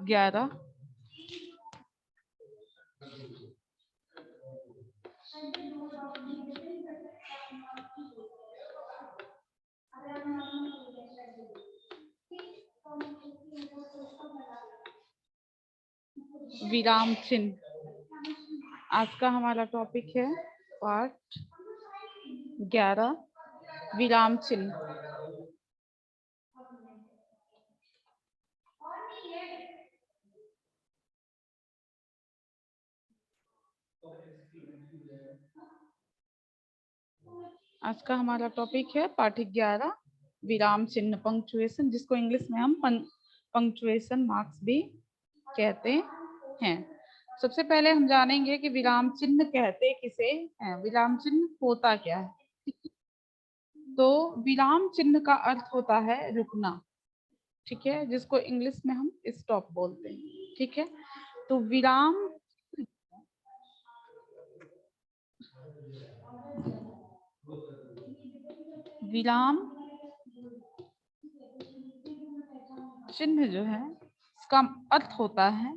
11 विराम चिन्ह। आज का हमारा टॉपिक है पार्ट 11 विराम चिन्ह। आज का हमारा टॉपिक है पाठ 11 विराम चिन्ह, पंक्चुएशन, जिसको इंग्लिश में हम पंक्चुएशन मार्क्स भी कहते हैं। सबसे पहले हम जानेंगे कि विराम चिन्ह कहते किसे हैं, विराम चिन्ह होता क्या है। तो विराम चिन्ह का अर्थ होता है रुकना, ठीक है, जिसको इंग्लिश में हम स्टॉप बोलते हैं। ठीक है, तो विराम चिन्ह जो है इसका अर्थ होता है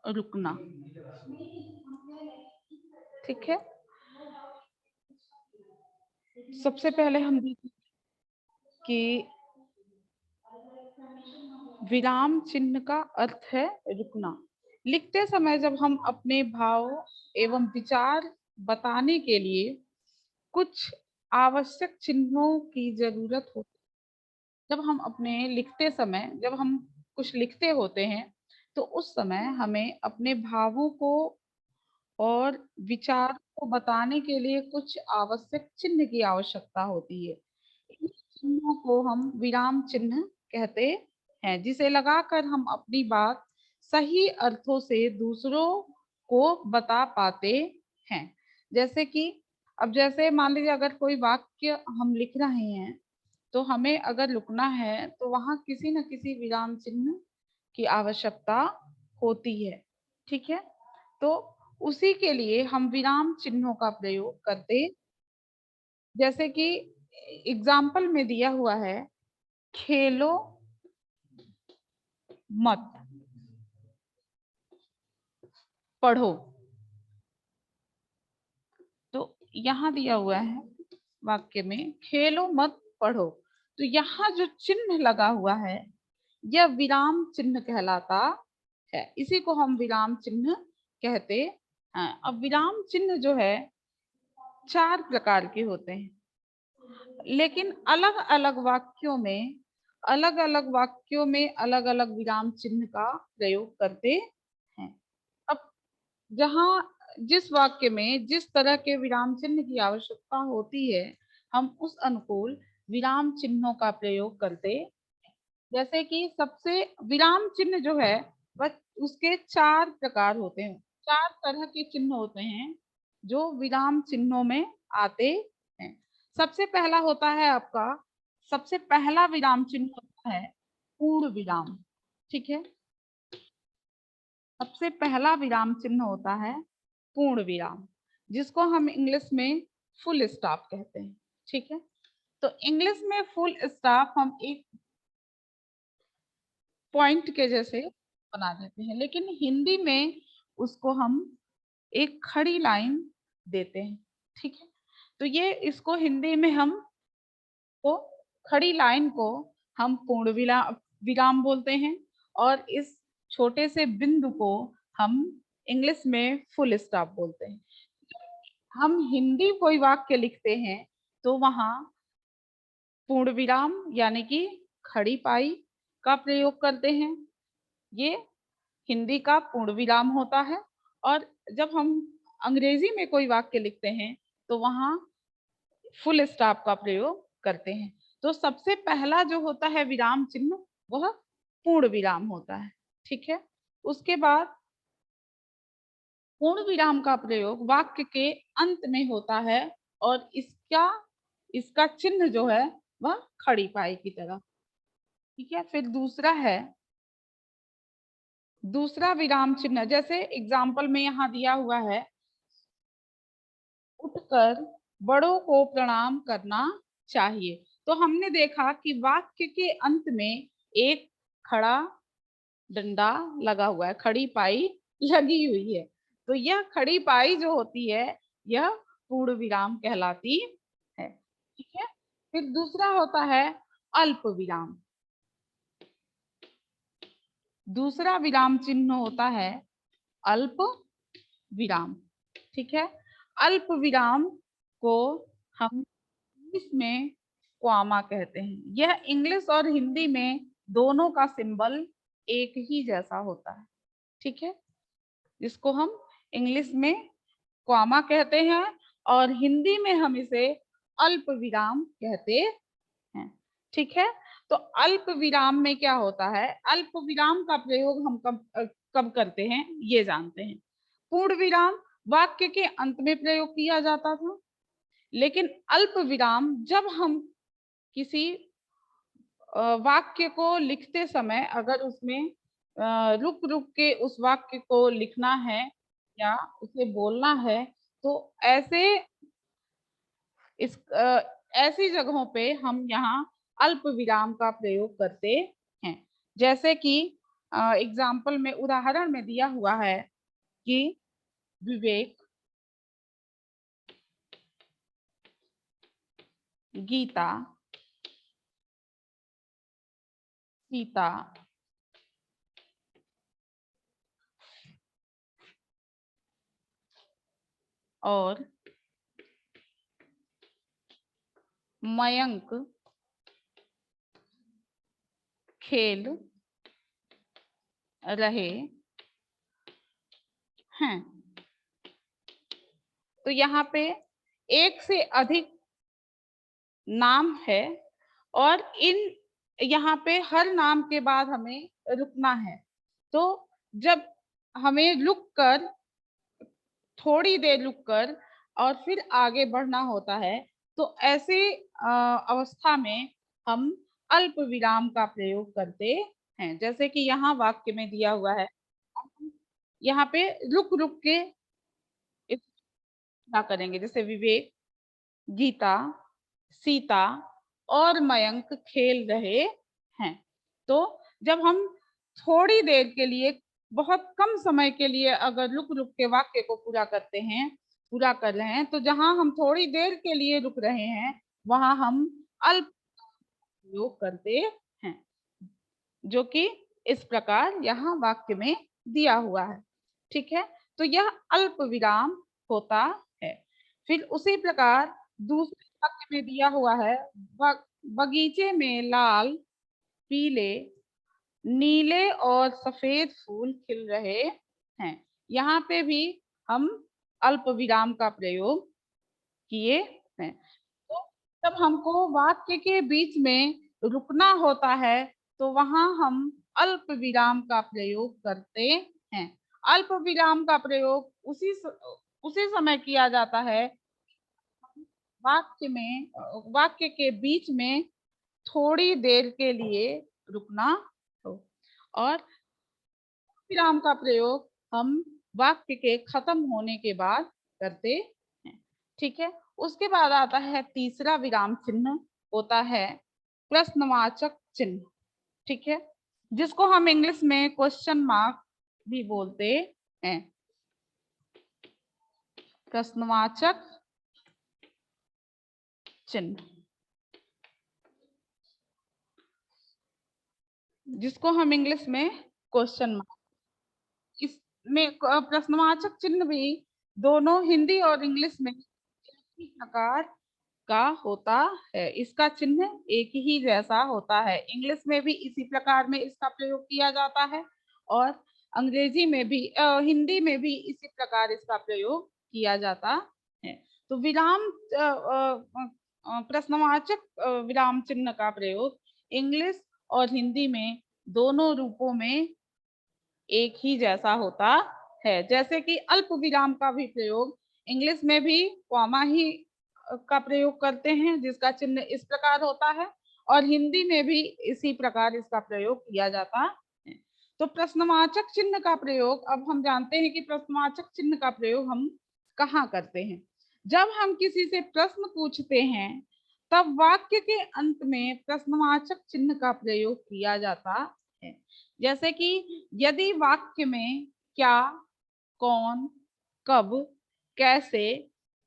रुकना। ठीक है, सबसे पहले हम देखें कि विराम चिन्ह का अर्थ है रुकना। लिखते समय जब हम अपने भाव एवं विचार बताने के लिए कुछ आवश्यक चिन्हों की जरूरत होती है। जब हम अपने लिखते समय जब हम कुछ लिखते होते हैं तो उस समय हमें अपने भावों को और विचार को बताने के लिए कुछ आवश्यक चिन्ह की आवश्यकता होती है। इन चिन्हों को हम विराम चिन्ह कहते हैं, जिसे लगाकर हम अपनी बात सही अर्थों से दूसरों को बता पाते हैं। जैसे कि अब जैसे मान लीजिए अगर कोई वाक्य हम लिख रहे हैं तो हमें अगर रुकना है तो वहां किसी न किसी विराम चिन्ह की आवश्यकता होती है। ठीक है, तो उसी के लिए हम विराम चिन्हों का प्रयोग करते, जैसे कि एग्जाम्पल में दिया हुआ है खेलो मत पढ़ो। तो यहाँ दिया हुआ है वाक्य में खेलो मत पढ़ो, तो यहाँ जो चिन्ह लगा हुआ है यह विराम चिन्ह कहलाता है। इसी को हम विराम चिन्ह कहते हैं। अब विराम चिन्ह जो है 4 प्रकार के होते हैं, लेकिन अलग अलग वाक्यों में अलग अलग विराम चिन्ह का प्रयोग करते हैं। अब जहाँ जिस वाक्य में जिस तरह के विराम चिन्ह की आवश्यकता होती है हम उस अनुकूल विराम चिन्हों का प्रयोग करते हैं। जैसे कि सबसे विराम चिन्ह जो है वह उसके 4 प्रकार होते हैं, 4 तरह के चिन्ह होते हैं जो विराम चिन्हों में आते हैं। सबसे पहला होता है आपका, सबसे पहला विराम चिन्ह होता है पूर्ण विराम। ठीक है, सबसे पहला विराम चिन्ह होता है पूर्ण विराम, जिसको हम इंग्लिश में फुल स्टॉप कहते हैं। ठीक है, तो इंग्लिश में फुल स्टॉप हम एक पॉइंट के जैसे बना देते हैं, लेकिन हिंदी में उसको हम एक खड़ी लाइन देते हैं। ठीक है, तो ये इसको हिंदी में हम को खड़ी लाइन को हम पूर्ण विराम बोलते हैं और इस छोटे से बिंदु को हम इंग्लिश में फुल स्टॉप बोलते हैं। हम हिंदी कोई वाक्य लिखते हैं तो वहां पूर्ण विराम यानी कि खड़ी पाई का प्रयोग करते हैं, ये हिंदी का पूर्ण विराम होता है। और जब हम अंग्रेजी में कोई वाक्य लिखते हैं तो वहां फुल स्टॉप का प्रयोग करते हैं। तो सबसे पहला जो होता है विराम चिन्ह वह पूर्ण विराम होता है। ठीक है, उसके बाद पूर्ण विराम का प्रयोग वाक्य के अंत में होता है और इसका चिन्ह जो है वह खड़ी पाई की तरह। ठीक है, फिर दूसरा विराम चिन्ह, जैसे एग्जाम्पल में यहाँ दिया हुआ है उठकर बड़ों को प्रणाम करना चाहिए। तो हमने देखा कि वाक्य के अंत में एक खड़ा डंडा लगा हुआ है, खड़ी पाई लगी हुई है। तो यह खड़ी पाई जो होती है यह पूर्ण विराम कहलाती है। ठीक है। फिर दूसरा होता है अल्प विराम। दूसरा विराम चिन्ह होता है अल्प विराम। ठीक है। अल्प विराम को हम इंग्लिश में क्वामा कहते हैं। यह इंग्लिश और हिंदी में दोनों का सिंबल एक ही जैसा होता है। ठीक है। जिसको हम इंग्लिश में क्वामा कहते हैं और हिंदी में हम इसे अल्प विराम कहते हैं। ठीक है। तो अल्प विराम में क्या होता है, अल्प विराम का प्रयोग हम कब करते हैं ये जानते हैं। पूर्ण विराम वाक्य के अंत में प्रयोग किया जाता था, लेकिन अल्प विराम जब हम किसी वाक्य को लिखते समय अगर उसमें रुक रुक के उस वाक्य को लिखना है या उसे बोलना है, तो ऐसी जगहों पे हम यहाँ अल्प विराम का प्रयोग करते हैं। जैसे कि एग्जाम्पल में, उदाहरण में दिया हुआ है कि विवेक, गीता, सीता और मयंक खेल रहे हैं। तो यहाँ पे एक से अधिक नाम है और इन यहाँ पे हर नाम के बाद हमें रुकना है। तो जब हमें रुक कर, थोड़ी देर रुक कर और फिर आगे बढ़ना होता है, तो ऐसी अवस्था में हम अल्प विराम का प्रयोग करते हैं। जैसे कि यहाँ वाक्य में दिया हुआ है, यहाँ पे रुक रुक के क्या करेंगे, जैसे विवेक, गीता, सीता और मयंक खेल रहे हैं। तो जब हम थोड़ी देर के लिए, बहुत कम समय के लिए अगर रुक रुक के वाक्य को पूरा करते हैं, पूरा कर रहे हैं, तो जहां हम थोड़ी देर के लिए रुक रहे हैं वहां हम अल्प प्रयोग करते हैं, जो कि इस प्रकार यहाँ वाक्य में दिया हुआ है। ठीक है। तो यह अल्प विराम होता है। फिर उसी प्रकार दूसरे वाक्य में दिया हुआ है, बगीचे में लाल, पीले, नीले और सफेद फूल खिल रहे हैं। यहाँ पे भी हम अल्प विराम का प्रयोग किए हैं। तो जब हमको वाक्य के बीच में रुकना होता है तो वहां हम अल्प विराम का प्रयोग करते हैं। अल्प विराम का प्रयोग उसी समय किया जाता है वाक्य में, वाक्य के बीच में थोड़ी देर के लिए रुकना हो, और विराम का प्रयोग हम वाक्य के खत्म होने के बाद करते हैं। ठीक है। उसके बाद आता है तीसरा विराम चिन्ह, होता है प्रश्नवाचक चिन्ह। ठीक है। जिसको हम इंग्लिश में क्वेश्चन मार्क भी बोलते हैं। प्रश्नवाचक चिन्ह, जिसको हम इंग्लिश में क्वेश्चन मार्क, इसमें प्रश्नवाचक चिन्ह भी दोनों हिंदी और इंग्लिश में एक प्रकार का होता है। इसका चिन्ह एक ही जैसा होता है। इंग्लिश में भी इसी प्रकार में इसका प्रयोग किया जाता है और अंग्रेजी में भी, हिंदी में भी इसी प्रकार इसका प्रयोग किया जाता है। तो विराम, प्रश्नवाचक विराम चिन्ह का प्रयोग इंग्लिश और हिंदी में दोनों रूपों में एक ही जैसा होता है। जैसे कि अल्प विराम का भी प्रयोग इंग्लिश में भी कॉमा ही का प्रयोग करते हैं, जिसका चिन्ह इस प्रकार होता है, और हिंदी में भी इसी प्रकार इसका प्रयोग किया जाता है। तो प्रश्नवाचक चिन्ह का प्रयोग, अब हम जानते हैं कि प्रश्नवाचक चिन्ह का प्रयोग हम कहाँ करते हैं। जब हम किसी से प्रश्न पूछते हैं तब वाक्य के अंत में प्रश्नवाचक चिन्ह का प्रयोग किया जाता है। जैसे कि यदि वाक्य में क्या, कौन, कब, कैसे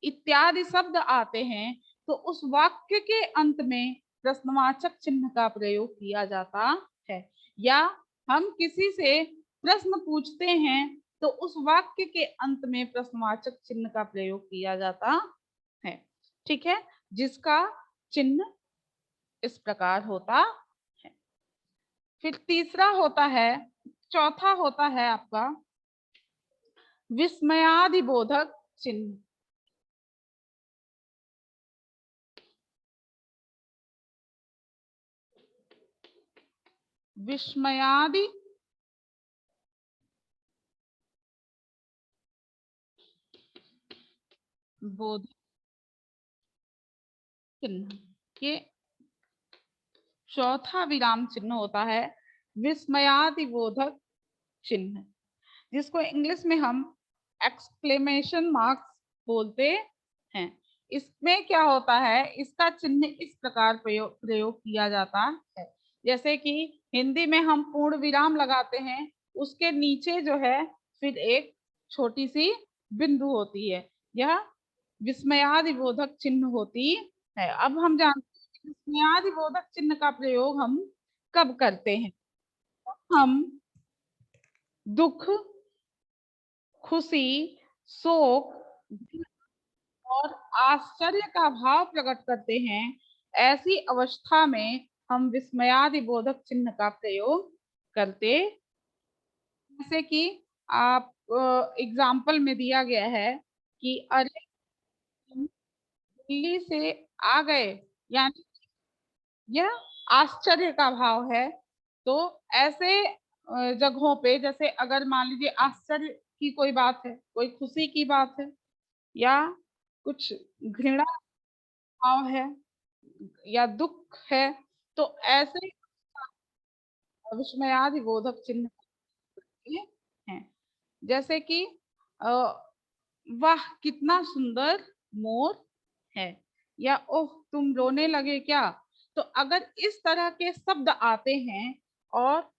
इत्यादि शब्द आते हैं तो उस वाक्य के अंत में प्रश्नवाचक चिन्ह का प्रयोग किया जाता है। या हम किसी से प्रश्न पूछते हैं तो उस वाक्य के अंत में प्रश्नवाचक चिन्ह का प्रयोग किया जाता है। ठीक है, जिसका चिन्ह इस प्रकार होता है। फिर तीसरा होता है, चौथा होता है आपका विस्मयादिबोधक चिन्ह। विस्मयादि बोधक चिन्ह के चौथा विराम चिन्ह होता है विस्मयादिबोधक चिन्ह, जिसको इंग्लिश में हम एक्सक्लेमेशन मार्क्स बोलते हैं। इसमें क्या होता है, इसका चिन्ह इस प्रकार प्रयोग किया जाता है। जैसे कि हिंदी में हम पूर्ण विराम लगाते हैं, उसके नीचे जो है फिर एक छोटी सी बिंदु होती है, यह विस्मयादिबोधक चिन्ह होती है। अब हम जानते हैं विस्मयादिबोधक चिन्ह का प्रयोग हम कब करते हैं। हम दुख, खुशी, शोक और आश्चर्य का भाव प्रकट करते हैं, ऐसी अवस्था में हम विस्मयादिबोधक चिन्ह का प्रयोग करते। जैसे कि आप एग्जाम्पल में दिया गया है कि अरे तुम दिल्ली से आ गए, यानी यह आश्चर्य का भाव है। तो ऐसे जगहों पे, जैसे अगर मान लीजिए आश्चर्य की कोई बात है, कोई खुशी की बात है, या कुछ घृणा भाव है या दुख है, तो ऐसे विस्मयादिबोधक चिन्ह हैं। जैसे कि वाह कितना सुंदर मोर है, या ओह तुम रोने लगे क्या। तो अगर इस तरह के शब्द आते हैं और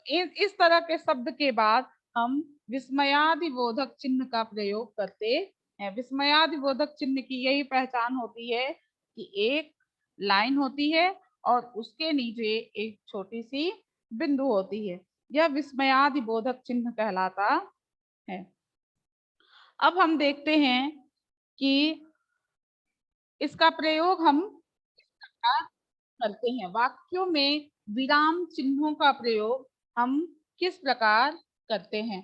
इस तरह के शब्द के बाद हम विस्मयादिबोधक चिन्ह का प्रयोग करते हैं। विस्मयादिबोधक चिन्ह की यही पहचान होती है कि एक लाइन होती है और उसके नीचे एक छोटी सी बिंदु होती है, यह विस्मयादिबोधक चिन्ह कहलाता है। अब हम देखते हैं कि इसका प्रयोग हम करते हैं, वाक्यों में विराम चिन्हों का प्रयोग हम किस प्रकार करते हैं।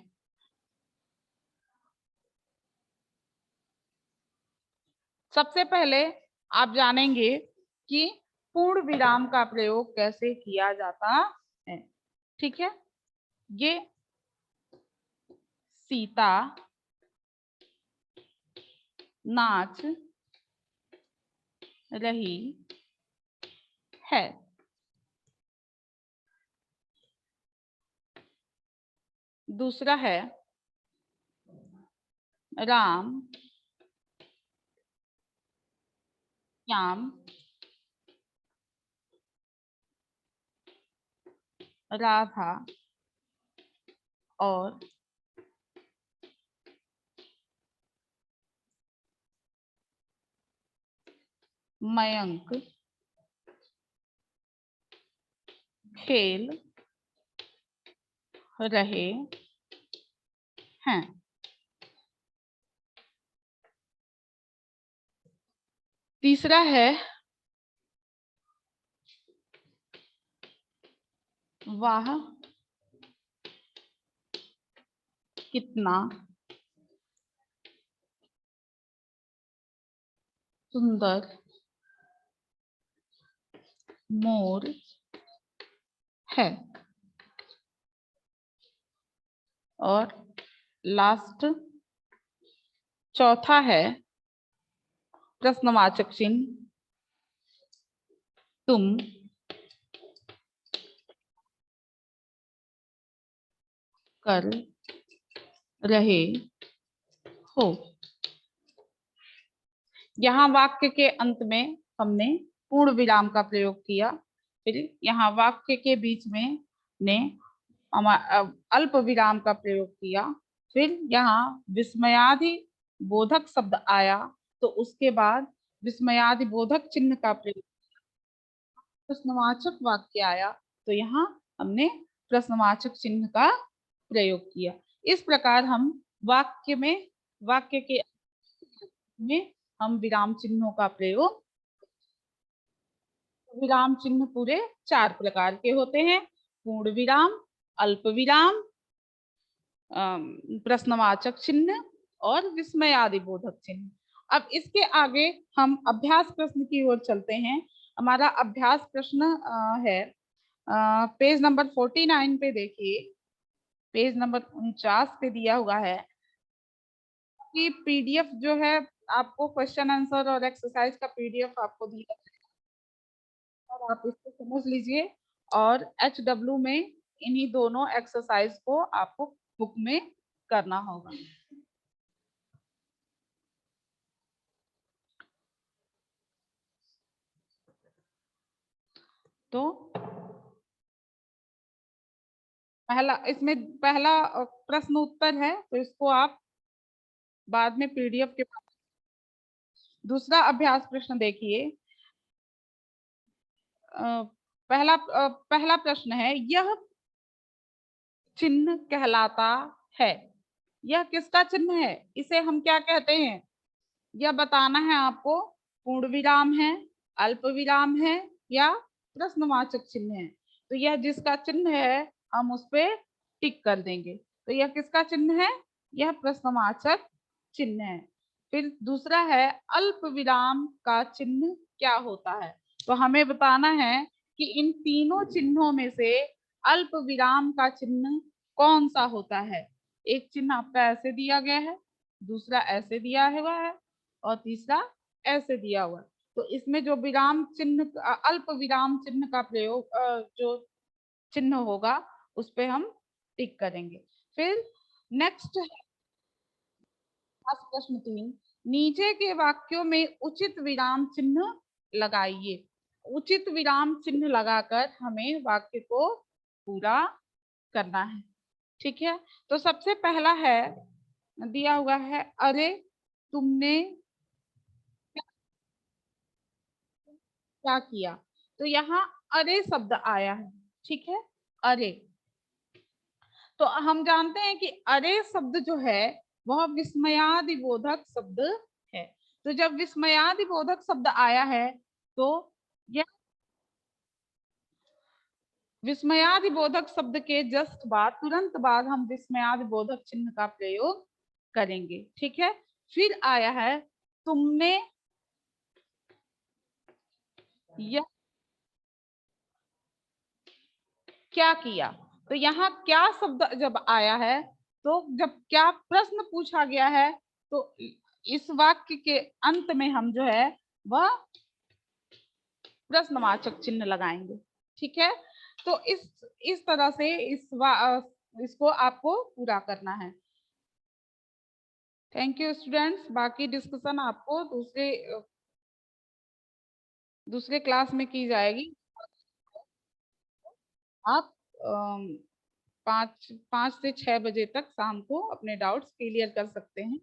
सबसे पहले आप जानेंगे कि पूर्ण विराम का प्रयोग कैसे किया जाता है। ठीक है, ये सीता नाच रही है। दूसरा है राम श्याम राधा और मयंक खेल रहे हैं। तीसरा है वाह कितना सुंदर मोर है। और लास्ट चौथा है प्रश्नवाचक चिन्ह तुम कर रहे हो। यहाँ वाक्य के अंत में हमने पूर्ण विराम का प्रयोग किया, फिर यहाँ वाक्य के बीच में ने अल्प विराम का प्रयोग किया, फिर यहाँ विस्मयादि बोधक शब्द आया तो उसके बाद विस्मयादि बोधक चिन्ह का प्रयोग, प्रश्नवाचक वाक्य आया तो यहाँ हमने प्रश्नवाचक चिन्ह का प्रयोग किया। इस प्रकार हम वाक्य के में हम विराम चिन्हों का प्रयोग, विराम चिन्ह पूरे 4 प्रकार के होते हैं: पूर्ण विराम, अल्प विराम, प्रश्नवाचक चिन्ह और विस्मयादि बोधक चिन्ह। अब इसके आगे हम अभ्यास प्रश्न की ओर चलते हैं। हमारा अभ्यास प्रश्न है पेज नंबर 49 पे देखिए, पेज नंबर 49 पे दिया हुआ है कि पीडीएफ जो है आपको क्वेश्चन आंसर और एक्सरसाइज का पीडीएफ आपको दिया और आप इसको समझ लीजिए और HW में इन्हीं दोनों एक्सरसाइज को आपको बुक में करना होगा। तो इसमें पहला प्रश्न उत्तर है तो इसको आप बाद में पीडीएफ के पास। दूसरा अभ्यास प्रश्न देखिए, पहला प्रश्न है, यह चिन्ह कहलाता है। यह किसका चिन्ह है? इसे हम क्या कहते हैं? यह बताना है आपको, पूर्ण विराम है, अल्प विराम है या प्रश्नवाचक चिन्ह है। तो यह जिसका चिन्ह है हम उस पर टिक कर देंगे। तो यह किसका चिन्ह है? यह प्रश्नवाचक चिन्ह है। फिर दूसरा है, अल्प विराम का चिन्ह क्या होता है? तो हमें बताना है कि इन तीनों चिन्हों में से अल्प विराम का चिन्ह कौन सा होता है। एक चिन्ह आपका ऐसे दिया गया है, दूसरा ऐसे दिया हुआ है और तीसरा ऐसे दिया हुआ है। तो इसमें जो विराम चिन्ह, अल्प विराम चिन्ह का प्रयोग, जो चिन्ह होगा उस पे हम टिक करेंगे। फिर नेक्स्ट है प्रश्न 3, नीचे के वाक्यों में उचित विराम चिन्ह लगाइए। उचित विराम चिन्ह लगाकर हमें वाक्य को पूरा करना है। ठीक है, तो सबसे पहला है दिया हुआ है, अरे तुमने क्या किया। तो यहाँ अरे शब्द आया है। ठीक है, अरे, तो हम जानते हैं कि अरे शब्द जो है वह विस्मयादि बोधक शब्द है। तो जब विस्मयादि बोधक शब्द आया है तो यह विस्मयादि बोधक शब्द के जस्ट बाद, तुरंत बाद हम विस्मयादि बोधक चिन्ह का प्रयोग करेंगे। ठीक है, फिर आया है, तुमने यह क्या किया। तो यहाँ क्या शब्द जब आया है, तो जब क्या प्रश्न पूछा गया है तो इस वाक्य के अंत में हम जो है वह प्रश्नवाचक चिन्ह लगाएंगे। ठीक है, तो इस तरह से इसको आपको पूरा करना है। Thank you students. बाकी डिस्कशन आपको दूसरे क्लास में की जाएगी। आप 5 से 6 बजे तक शाम को अपने डाउट्स क्लियर कर सकते हैं।